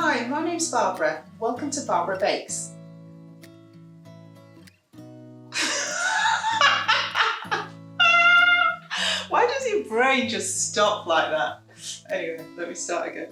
Hi, my name's Barbara. Welcome to Barbara Bakes. Why does your brain just stop like that? Anyway, let me start again.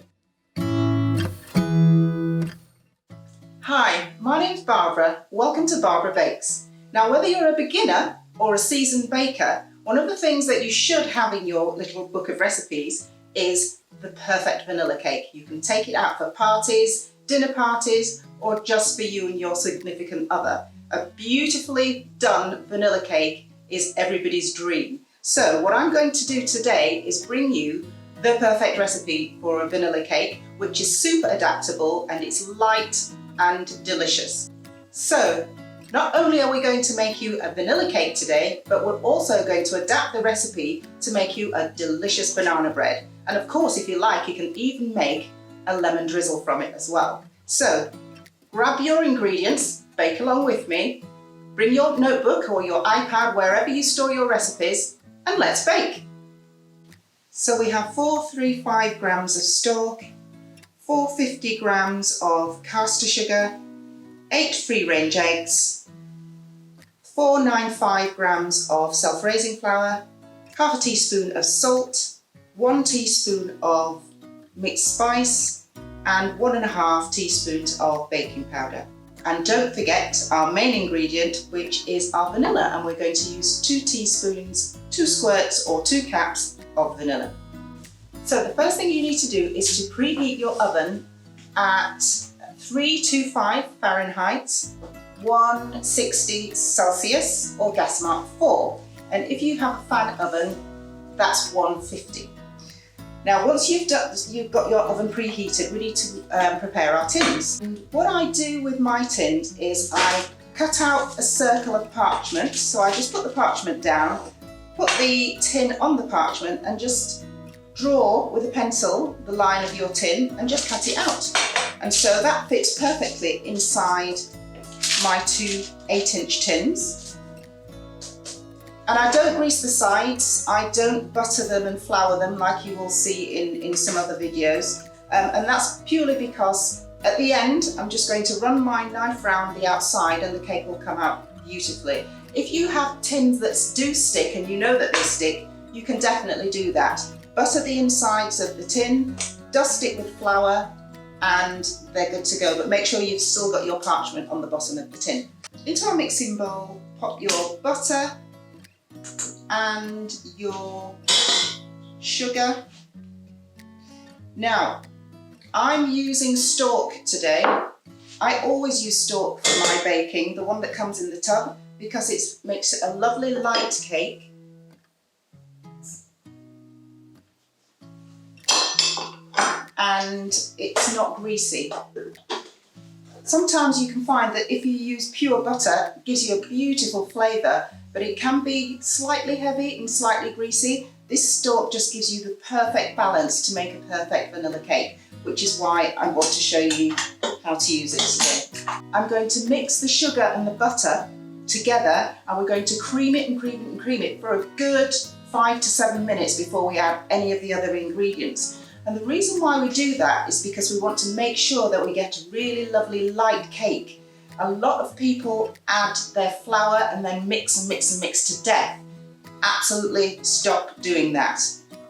Hi, my name's Barbara. Welcome to Barbara Bakes. Now, whether you're a beginner or a seasoned baker, one of the things that you should have in your little book of recipes is the perfect vanilla cake. You can take it out for parties, dinner parties, or just for you and your significant other. A beautifully done vanilla cake is everybody's dream. So what I'm going to do today is bring you the perfect recipe for a vanilla cake, which is super adaptable and it's light and delicious. So not only are we going to make you a vanilla cake today, but we're also going to adapt the recipe to make you a delicious banana bread. And of course, if you like, you can even make a lemon drizzle from it as well. So grab your ingredients, bake along with me, bring your notebook or your iPad, wherever you store your recipes, and let's bake. So we have 435 grams of Stork, 450 grams of caster sugar, 8 free-range eggs, 495 grams of self-raising flour, half a teaspoon of salt, 1 teaspoon of mixed spice, and 1.5 teaspoons of baking powder. And don't forget our main ingredient, which is our vanilla, and we're going to use 2 teaspoons, 2 squirts or 2 caps of vanilla. So the first thing you need to do is to preheat your oven at 325 Fahrenheit, 160 Celsius or gas mark 4. And if you have a fan oven, that's 150. Now, once you've got your oven preheated, we need to prepare our tins. And what I do with my tins is I cut out a circle of parchment. So I just put the parchment down, put the tin on the parchment and just draw with a pencil the line of your tin and just cut it out. And so that fits perfectly inside my 2 8-inch tins. And I don't grease the sides, I don't butter them and flour them like you will see in some other videos. And that's purely because at the end, I'm just going to run my knife around the outside and the cake will come out beautifully. If you have tins that do stick and you know that they stick, you can definitely do that. Butter the insides of the tin, dust it with flour, and they're good to go. But make sure you've still got your parchment on the bottom of the tin. Into a mixing bowl, pop your butter and your sugar. Now, I'm using Stork today. I always use Stork for my baking, the one that comes in the tub, because it makes it a lovely light cake. And it's not greasy. Sometimes you can find that if you use pure butter, it gives you a beautiful flavour, but it can be slightly heavy and slightly greasy. This Stork just gives you the perfect balance to make a perfect vanilla cake, which is why I want to show you how to use it today. I'm going to mix the sugar and the butter together, and we're going to cream it and cream it and cream it for a good 5 to 7 minutes before we add any of the other ingredients. And the reason why we do that is because we want to make sure that we get a really lovely light cake. A lot of people add their flour and then mix and mix and mix to death. Absolutely stop doing that.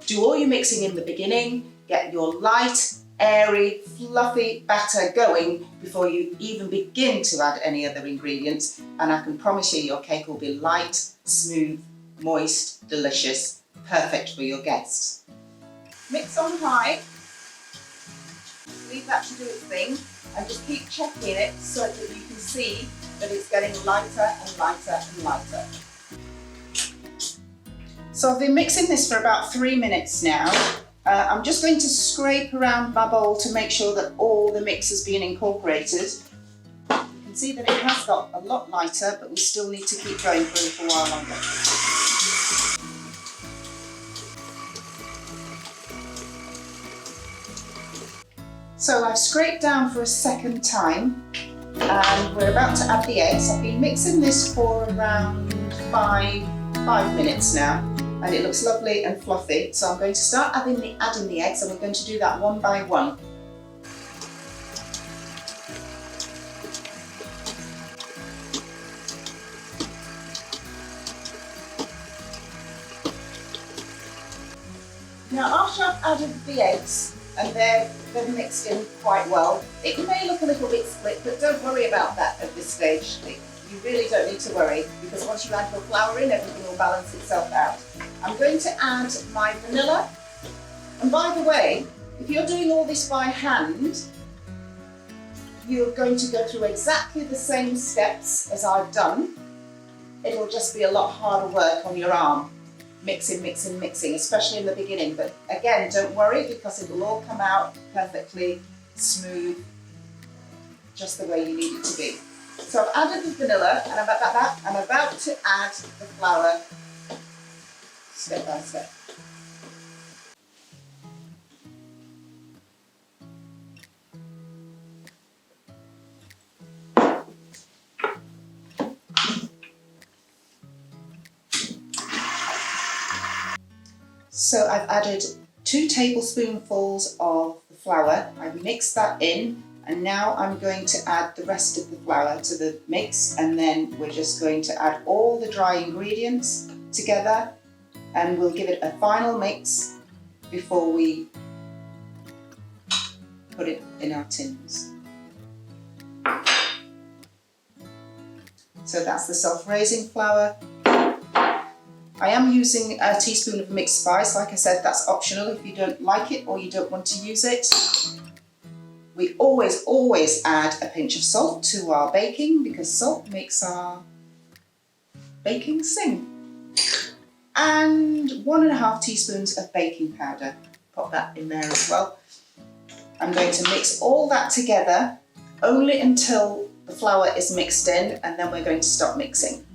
Do all your mixing in the beginning, get your light, airy, fluffy batter going before you even begin to add any other ingredients, and I can promise you your cake will be light, smooth, moist, delicious, perfect for your guests. Mix on high, leave that to do its thing, and just keep checking it so that you can see that it's getting lighter and lighter and lighter. So I've been mixing this for about 3 minutes now. I'm just going to scrape around my bowl to make sure that all the mix has been incorporated. You can see that it has got a lot lighter, but we still need to keep going for a little while longer. So I've scraped down for a second time and we're about to add the eggs. I've been mixing this for around 5 minutes now and it looks lovely and fluffy. So I'm going to start adding the eggs and we're going to do that one by one. added the eggs and they're mixed in quite well. It may look a little bit split, but don't worry about that at this stage. You really don't need to worry, because once you add your flour in, everything will balance itself out. I'm going to add my vanilla. And by the way, if you're doing all this by hand, you're going to go through exactly the same steps as I've done. It'll just be a lot harder work on your arm. Mixing, mixing, mixing, especially in the beginning. But again, don't worry, because it'll all come out perfectly smooth, just the way you need it to be. So I've added the vanilla, and I'm about to add the flour step by step. So I've added 2 tablespoonfuls of the flour. I've mixed that in, and now I'm going to add the rest of the flour to the mix, and then we're just going to add all the dry ingredients together, and we'll give it a final mix before we put it in our tins. So that's the self-raising flour. I am using a teaspoon of mixed spice. Like I said, that's optional if you don't like it or you don't want to use it. We always add a pinch of salt to our baking, because salt makes our baking sing. And 1.5 teaspoons of baking powder. Pop that in there as well. I'm going to mix all that together only until the flour is mixed in, and then we're going to stop mixing.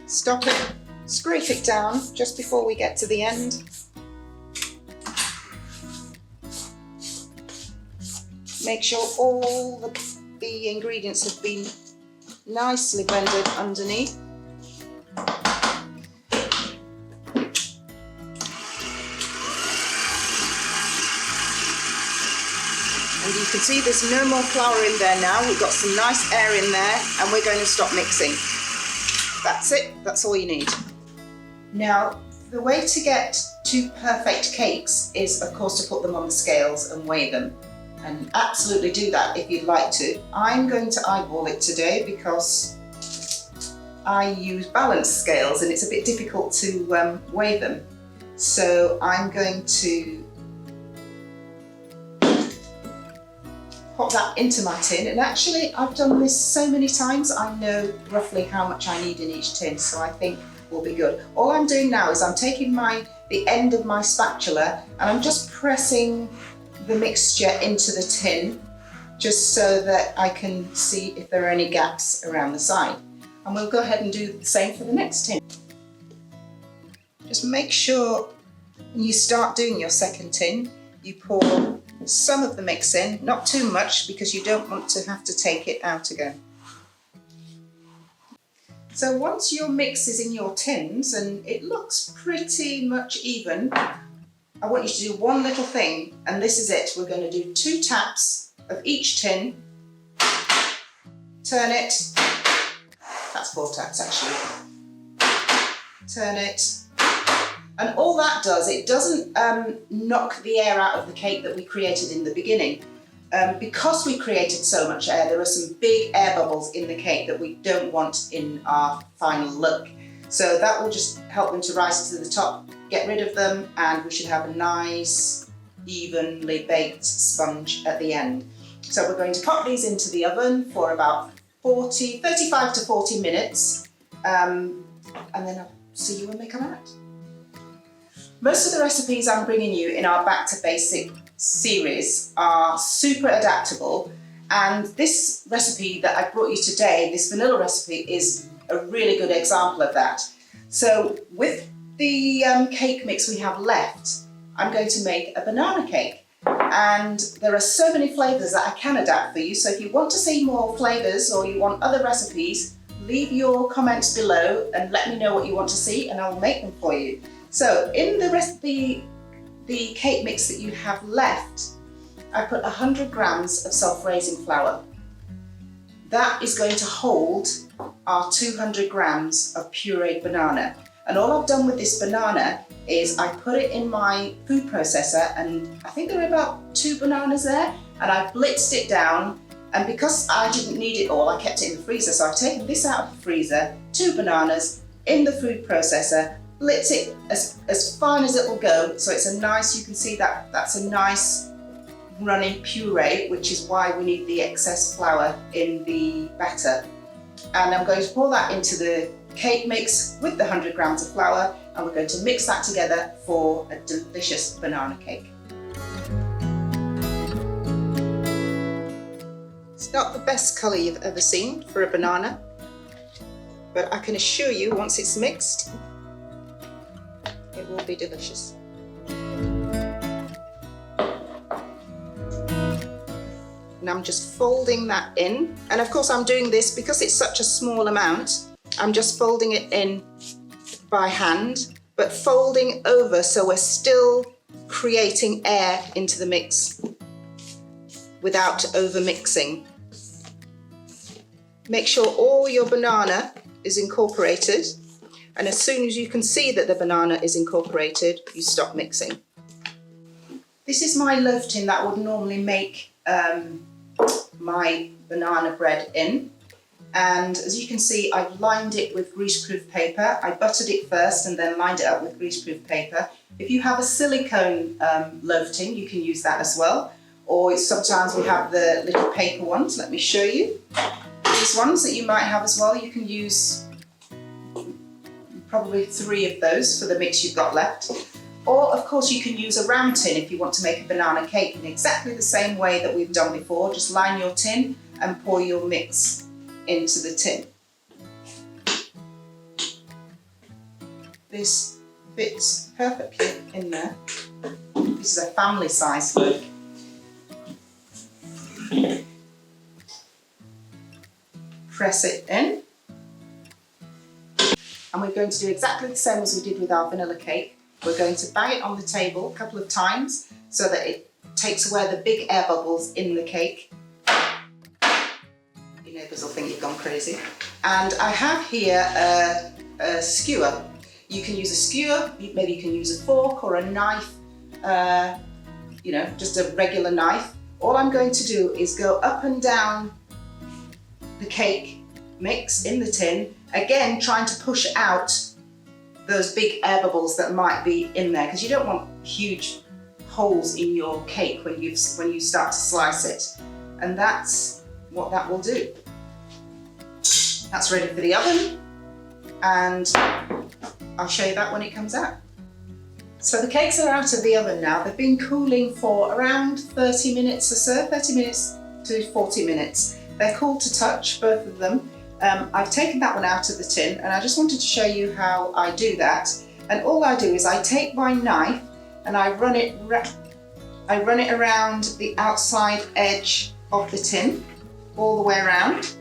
Stop it, scrape it down just before we get to the end. Make sure all the ingredients have been nicely blended underneath. And you can see there's no more flour in there now. We've got some nice air in there, and we're going to stop mixing. That's it, that's all you need. Now, the way to get 2 perfect cakes is, of course, to put them on the scales and weigh them. And absolutely do that if you'd like to. I'm going to eyeball it today because I use balance scales and it's a bit difficult to weigh them. So I'm going to pop that into my tin, and actually I've done this so many times I know roughly how much I need in each tin, so I think we'll be good. All I'm doing now is I'm taking the end of my spatula and I'm just pressing the mixture into the tin, just so that I can see if there are any gaps around the side. And we'll go ahead and do the same for the next tin. Just make sure when you start doing your second tin, you pour some of the mix in, not too much, because you don't want to have to take it out again. So once your mix is in your tins and it looks pretty much even, I want you to do one little thing, and this is it. We're going to do 2 taps of each tin, turn it, that's 4 taps actually, turn it, and all that does, it doesn't knock the air out of the cake that we created in the beginning. Because we created so much air, there are some big air bubbles in the cake that we don't want in our final look. So that will just help them to rise to the top, get rid of them, and we should have a nice, evenly baked sponge at the end. So we're going to pop these into the oven for about 35 to 40 minutes, and then I'll see you when they come out. Most of the recipes I'm bringing you in our Back to Basic series are super adaptable, and this recipe that I brought you today, this vanilla recipe, is a really good example of that. So with the cake mix we have left, I'm going to make a banana cake, and there are so many flavours that I can adapt for you. So if you want to see more flavours or you want other recipes, leave your comments below and let me know what you want to see, and I'll make them for you. So in the recipe, the cake mix that you have left, I put 100 grams of self-raising flour. That is going to hold our 200 grams of pureed banana. And all I've done with this banana is I put it in my food processor, and I think there are about 2 bananas there, and I blitzed it down. And because I didn't need it all, I kept it in the freezer. So I've taken this out of the freezer, 2 bananas in the food processor, blitz it as fine as it will go. So it's a nice, you can see that that's a nice runny puree, which is why we need the excess flour in the batter. And I'm going to pour that into the cake mix with the 100 grams of flour, and we're going to mix that together for a delicious banana cake. It's not the best colour you've ever seen for a banana, but I can assure you once it's mixed, it will be delicious. And I'm just folding that in. And of course I'm doing this because it's such a small amount. I'm just folding it in by hand, but folding over so we're still creating air into the mix without over mixing. Make sure all your banana is incorporated, and as soon as you can see that the banana is incorporated, you stop mixing. This is my loaf tin that I would normally make my banana bread in, and as you can see I've lined it with greaseproof paper. I buttered it first and then lined it up with greaseproof paper. If you have a silicone loaf tin, you can use that as well, or sometimes we have the little paper ones. Let me show you. These ones that you might have as well, you can use probably 3 of those for the mix you've got left. Or of course you can use a round tin if you want to make a banana cake in exactly the same way that we've done before. Just line your tin and pour your mix into the tin. This fits perfectly in there. This is a family size loaf. Press it in. And we're going to do exactly the same as we did with our vanilla cake. We're going to bang it on the table a couple of times so that it takes away the big air bubbles in the cake. Your neighbours will think you've gone crazy. And I have here a skewer. You can use a skewer, maybe you can use a fork or a knife, just a regular knife. All I'm going to do is go up and down the cake mix in the tin, again trying to push out those big air bubbles that might be in there, because you don't want huge holes in your cake when you start to slice it. And that's what that will do. That's ready for the oven, and I'll show you that when it comes out. So the cakes are out of the oven now. They've been cooling for around 30 minutes or so, 30 minutes to 40 minutes. They're cool to touch, both of them. I've taken that one out of the tin, and I just wanted to show you how I do that. And all I do is I take my knife and I run it around the outside edge of the tin, all the way around.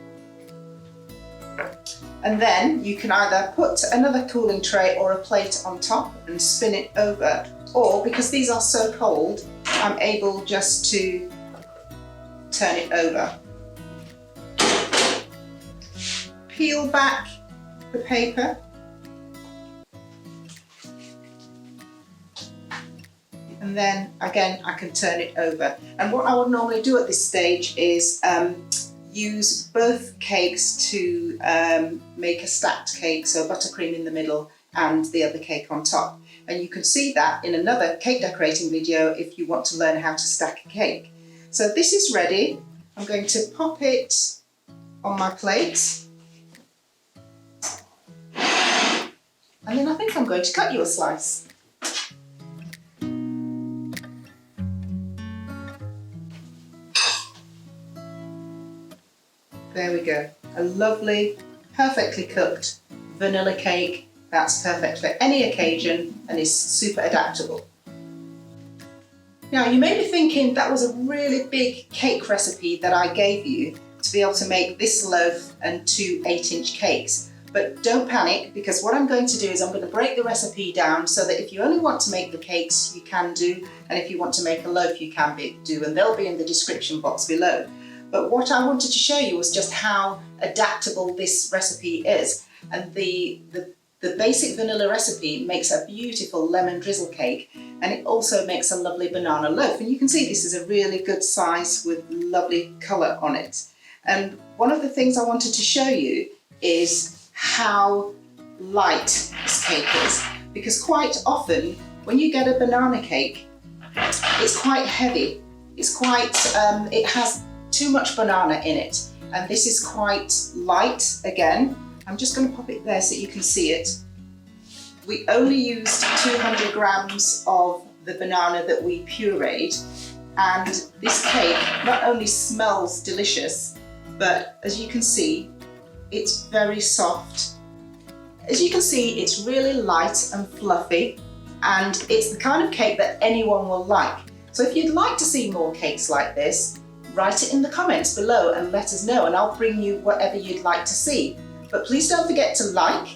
And then you can either put another cooling tray or a plate on top and spin it over, or because these are so cold, I'm able just to turn it over. Peel back the paper and then again I can turn it over. And what I would normally do at this stage is use both cakes to make a stacked cake, so buttercream in the middle and the other cake on top. And you can see that in another cake decorating video if you want to learn how to stack a cake. So this is ready. I'm going to pop it on my plate. And then I think I'm going to cut you a slice. There we go. A lovely, perfectly cooked vanilla cake that's perfect for any occasion and is super adaptable. Now you may be thinking that was a really big cake recipe that I gave you to be able to make this loaf and 2 8-inch cakes. But don't panic, because what I'm going to do is I'm going to break the recipe down so that if you only want to make the cakes, you can do, and if you want to make a loaf, you can do, and they'll be in the description box below. But what I wanted to show you was just how adaptable this recipe is. And the The basic vanilla recipe makes a beautiful lemon drizzle cake, and it also makes a lovely banana loaf. And you can see this is a really good size with lovely colour on it. And one of the things I wanted to show you is how light this cake is, because quite often when you get a banana cake, it's quite heavy. It has too much banana in it, and this is quite light. Again, I'm just going to pop it there so you can see it. We only used 200 grams of the banana that we pureed, and this cake not only smells delicious, but as you can see, it's very soft. As you can see, it's really light and fluffy, and it's the kind of cake that anyone will like. So if you'd like to see more cakes like this, write it in the comments below and let us know, and I'll bring you whatever you'd like to see. But please don't forget to like,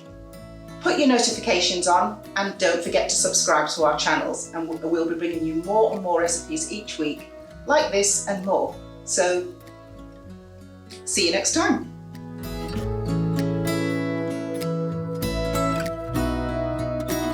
put your notifications on, and don't forget to subscribe to our channels, and we'll be bringing you more and more recipes each week like this and more. So see you next time.